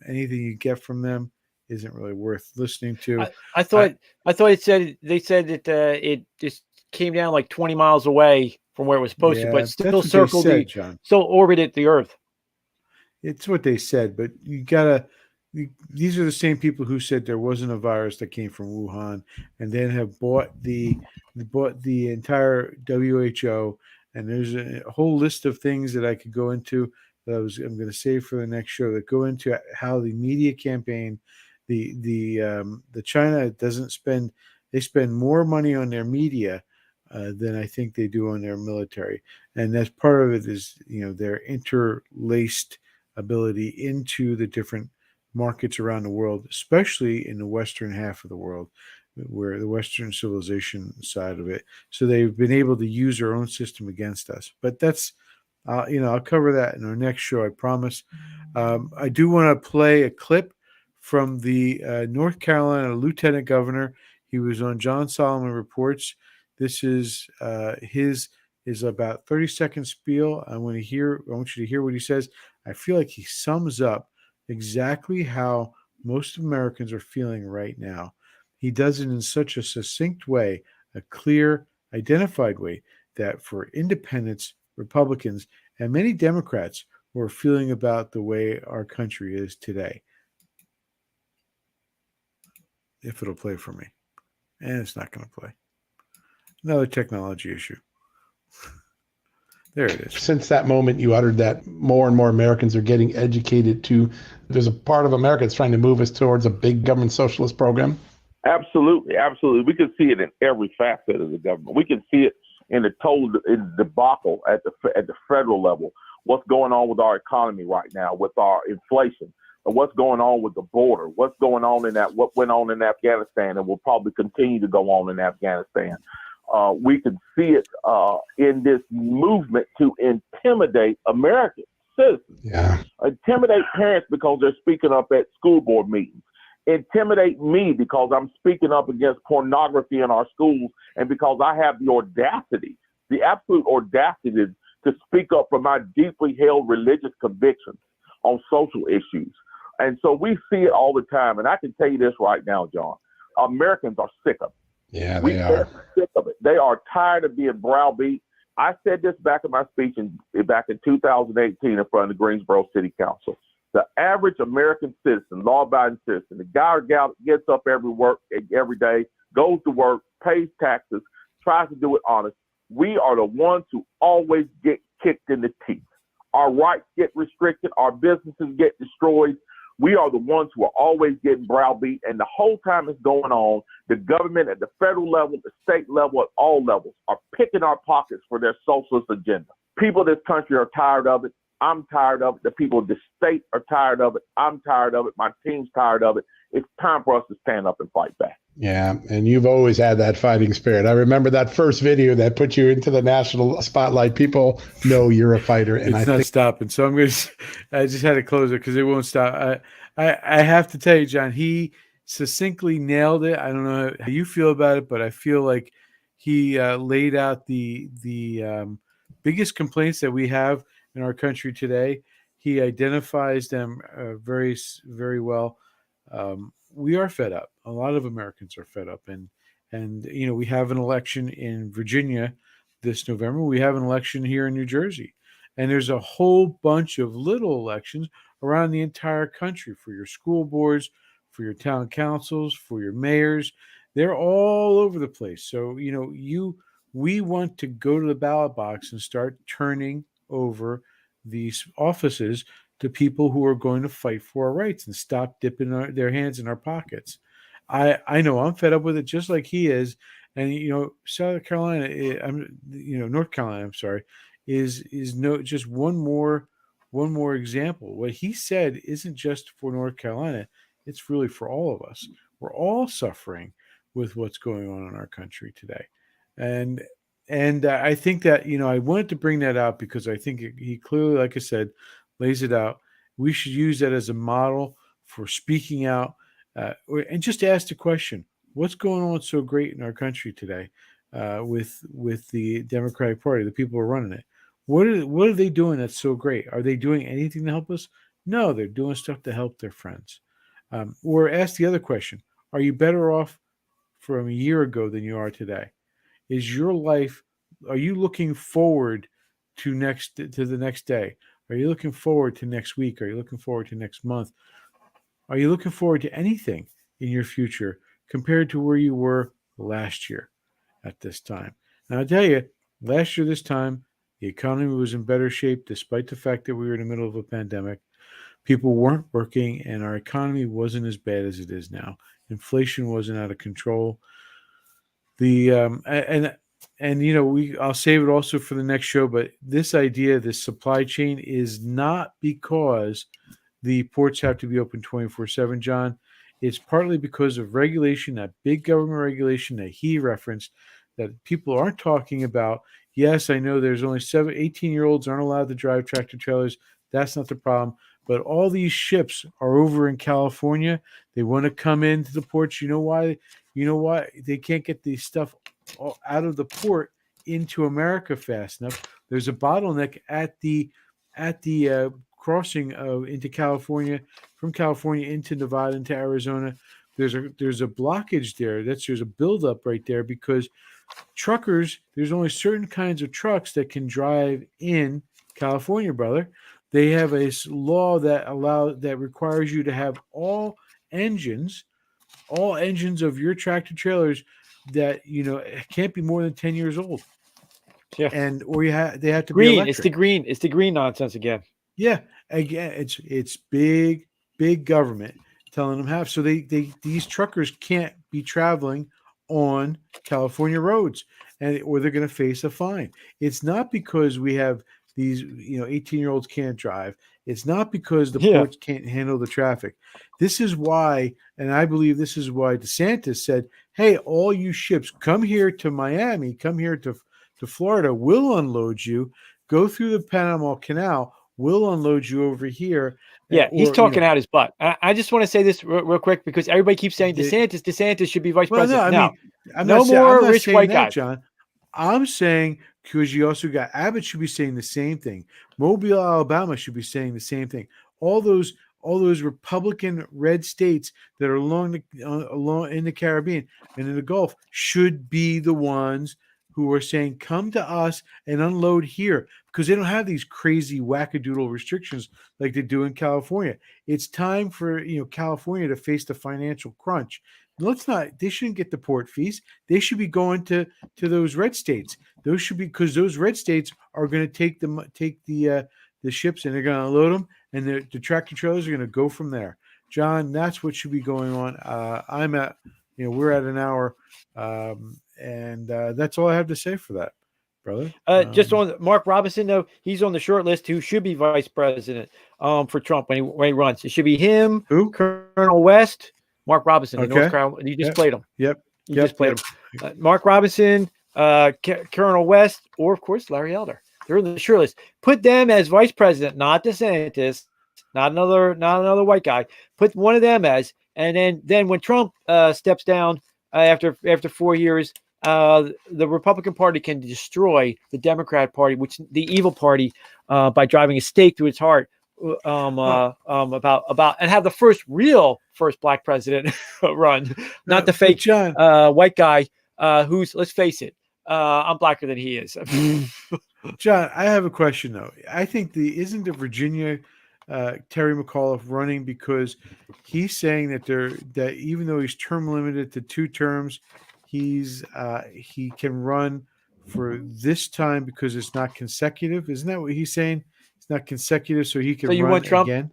Anything you get from them isn't really worth listening to. I thought they said that it just came down like 20 miles away from where it was supposed to, but still circled still orbited the Earth. It's what they said, but these are the same people who said there wasn't a virus that came from Wuhan, and then have bought the entire WHO. And there's a whole list of things that I could go into that I'm going to save for the next show, that go into how the media campaign, the China they spend more money on their media than I think they do on their military, and that's part of it is their interlaced ability into the different markets around the world, especially in the western half of the world, where the Western civilization side of it. So they've been able to use their own system against us. But that's, I'll cover that in our next show, I promise. I do want to play a clip from the North Carolina Lieutenant Governor. He was on John Solomon Reports. This is his about 30-second spiel. I want you to hear what he says. I feel like he sums up exactly how most Americans are feeling right now. He does it in such a succinct way, a clear, identified way, that for independents, Republicans, and many Democrats who are feeling about the way our country is today. If it'll play for me. And it's not going to play. Another technology issue. There it is. Since that moment you uttered that, more and more Americans are getting educated there's a part of America that's trying to move us towards a big government socialist program. Absolutely. We can see it in every facet of the government. We can see it in the total debacle at the federal level. What's going on with our economy right now, with our inflation, and what's going on with the border, what's going on what went on in Afghanistan and will probably continue to go on in Afghanistan. We can see it in this movement to intimidate American citizens. Yeah. Intimidate parents because they're speaking up at school board meetings. Intimidate me because I'm speaking up against pornography in our schools, and because I have the absolute audacity to speak up for my deeply held religious convictions on social issues. And so we see it all the time. And I can tell you this right now, John, Americans are sick of it. Yeah, they are sick of it. They are tired of being browbeat. I said this back in my speech back in 2018 in front of the Greensboro City Council. The average American citizen, law-abiding citizen, the guy or gal that gets up every day, goes to work, pays taxes, tries to do it honest. We are the ones who always get kicked in the teeth. our rights get restricted, our businesses get destroyed. We are the ones who are always getting browbeat, and the whole time it's going on, the government at the federal level, the state level, at all levels are picking our pockets for their socialist agenda. People in this country are tired of it. I'm tired of it. The people of the state are tired of it. I'm tired of it. My team's tired of it. It's time for us to stand up and fight back. Yeah, and you've always had that fighting spirit. I remember that first video that put you into the national spotlight. People know you're a fighter, and It's not stopping. So I just had to close it because it won't stop. I have to tell you, John, he succinctly nailed it. I don't know how you feel about it, but I feel like he laid out the biggest complaints that we have in our country today. He identifies them very, very well. We are fed up. A lot of Americans are fed up, and we have an election in Virginia this November. We have an election here in New Jersey, and there's a whole bunch of little elections around the entire country for your school boards, for your town councils, for your mayors. They're all over the place. So we want to go to the ballot box and start turning over these offices to people who are going to fight for our rights and stop dipping their hands in our pockets. I know I'm fed up with it just like he is. And, South Carolina, North Carolina, I'm sorry, is just one more example. What he said isn't just for North Carolina. It's really for all of us. We're all suffering with what's going on in our country today. And I think that, I wanted to bring that out because I think he clearly, like I said, lays it out. We should use that as a model for speaking out and just ask the question, what's going on so great in our country today with the Democratic Party, the people who are running it? What are they doing that's so great? Are they doing anything to help us? No, they're doing stuff to help their friends. Or ask the other question, are you better off from a year ago than you are today? Is your life, are you looking forward to the next day? Are you looking forward to next week? Are you looking forward to next month? Are you looking forward to anything in your future compared to where you were last year at this time? And I'll tell you, last year this time, the economy was in better shape despite the fact that we were in the middle of a pandemic. People weren't working, and our economy wasn't as bad as it is now. Inflation wasn't out of control. I'll save it also for the next show, but this idea, this supply chain, is not because the ports have to be open 24/7, John. It's partly because of regulation, that big government regulation that he referenced, that people aren't talking about. Yes, I know there's only 18-year-olds aren't allowed to drive tractor trailers. That's not the problem. But all these ships are over in California. They want to come into the ports. You know why? They can't get the stuff out of the port into America fast enough. There's a bottleneck at the crossing into California, from California into Nevada, into Arizona. There's a blockage there. There's a buildup right there because truckers, there's only certain kinds of trucks that can drive in California, brother. They have a law that requires you to have all engines of your tractor trailers that can't be more than 10 years old. Yeah, and they have to be electric. It's the green nonsense again. Yeah, again, it's big government telling them how. So these truckers can't be traveling on California roads, or they're going to face a fine. It's not because we have these 18-year-olds can't drive. It's not because the ports can't handle the traffic. This is why, and I believe this is why DeSantis said, hey, all you ships, come here to Miami, come here to Florida, we'll unload you, go through the Panama Canal, we'll unload you over here. Yeah, he's talking out his butt. I just want to say this real quick because everybody keeps saying DeSantis should be vice president. No, I'm no not more saying, rich white guys. John. I'm saying because you also got Abbott should be saying the same thing. Mobile, Alabama should be saying the same thing. All those Republican red states that are along in the Caribbean and in the Gulf should be the ones who are saying, come to us and unload here, because they don't have these crazy wackadoodle restrictions like they do in California. It's time for California to face the financial crunch. They shouldn't get the port fees. They should be going to those red states. Those should be, because those red states are going to take the the ships and they're going to unload them, and the tractor trailers are going to go from there. John, that's what should be going on. We're at an hour, and that's all I have to say for that, brother. Just on Mark Robinson, though, he's on the short list who should be vice president for Trump when he runs. It should be him, who? Colonel West, Mark Robinson, Okay. North Carolina. You just played him. Yep. You just played him. Mark Robinson, Colonel West, or of course Larry Elder. They're on the short list. Put them as vice president, not DeSantis, not another white guy. Put one of them as, and then when Trump steps down after 4 years, the Republican Party can destroy the Democrat Party, which the evil party, by driving a stake through its heart, about and have the first black president run, not the fake John, white guy who's, let's face it, I'm blacker than he is. John, I have a question though. I think isn't the Virginia Terry McAuliffe running because he's saying that even though he's term limited to 2 terms, he can run for this time because it's not consecutive. Isn't that what he's saying? It's not consecutive, so he can run want Trump again.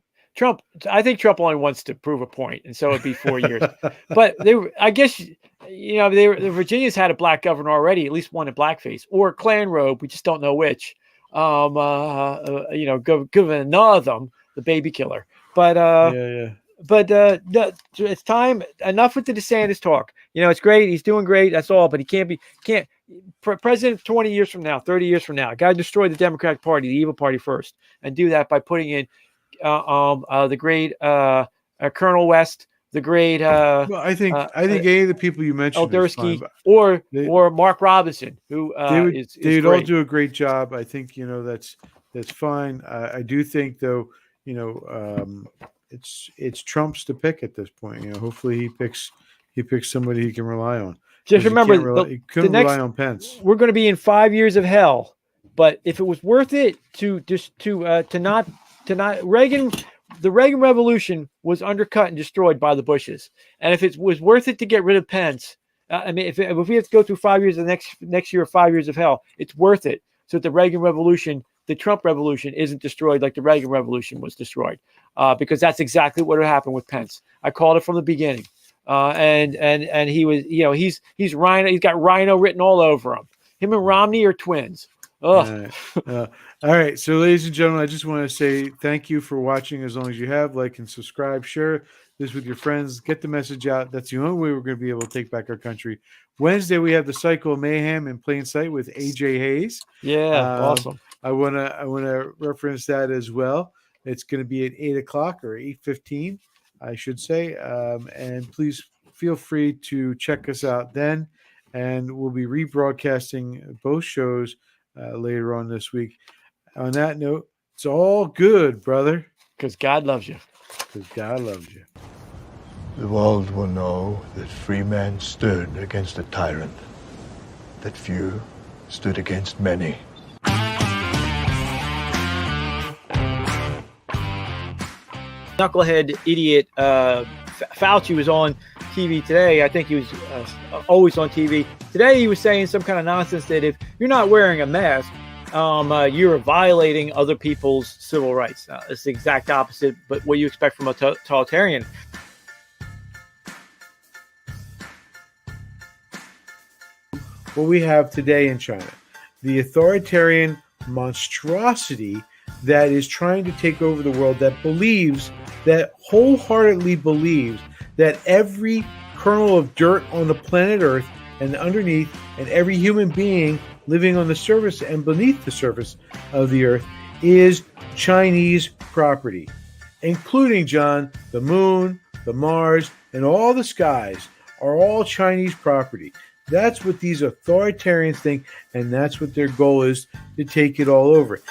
I think Trump only wants to prove a point, and so it'd be 4 years. But I guess the Virginia's had a black governor already, at least one in blackface or Klan robe. We just don't know which. Given none of them, the baby killer. But it's time. Enough with the DeSantis talk. It's great. He's doing great. That's all. But he can't president 20 years from now, 30 years from now. Got to destroy the Democratic Party, the evil party first, and do that by putting in the great Colonel West, the great. I think any of the people you mentioned, Eldersky, or Mark Robinson, who they'd all do a great job. I think that's fine. I do think though, it's Trump's to pick at this point. Hopefully he picks somebody he can rely on. Just remember, he couldn't rely on Pence. We're going to be in 5 years of hell, but if it was worth it to not Reagan, the Reagan Revolution was undercut and destroyed by the Bushes, and if it was worth it to get rid of Pence, if we have to go through 5 years of next year, 5 years of hell, it's worth it. So that the Reagan Revolution, the Trump Revolution, isn't destroyed like the Reagan Revolution was destroyed, because that's exactly what would happen with Pence. I called it from the beginning. And he was, he's Rhino. He's got Rhino written all over him. Him and Romney are twins. Ugh. All right. So, ladies and gentlemen, I just want to say thank you for watching. As long as you have, like and subscribe, share this with your friends, get the message out. That's the only way we're going to be able to take back our country. Wednesday, we have the Cycle of Mayhem in plain sight with AJ Hayes. Yeah, awesome. I want to reference that as well. It's going to be at 8:00 or 8:15. I should say, and please feel free to check us out then, and we'll be rebroadcasting both shows later on this week. On that note, it's all good, brother. Because God loves you. Because God loves you. The world will know that free men stood against a tyrant, that few stood against many. Knucklehead idiot Fauci was on TV today. I think he was always on TV. Today he was saying some kind of nonsense that if you're not wearing a mask, you're violating other people's civil rights. It's the exact opposite, but what you expect from a totalitarian. What we have today in China, the authoritarian monstrosity that is trying to take over the world, that wholeheartedly believes that every kernel of dirt on the planet Earth and underneath, and every human being living on the surface and beneath the surface of the Earth is Chinese property, including, John, the moon, the Mars, and all the skies are all Chinese property. That's what these authoritarians think, and that's what their goal is, to take it all over.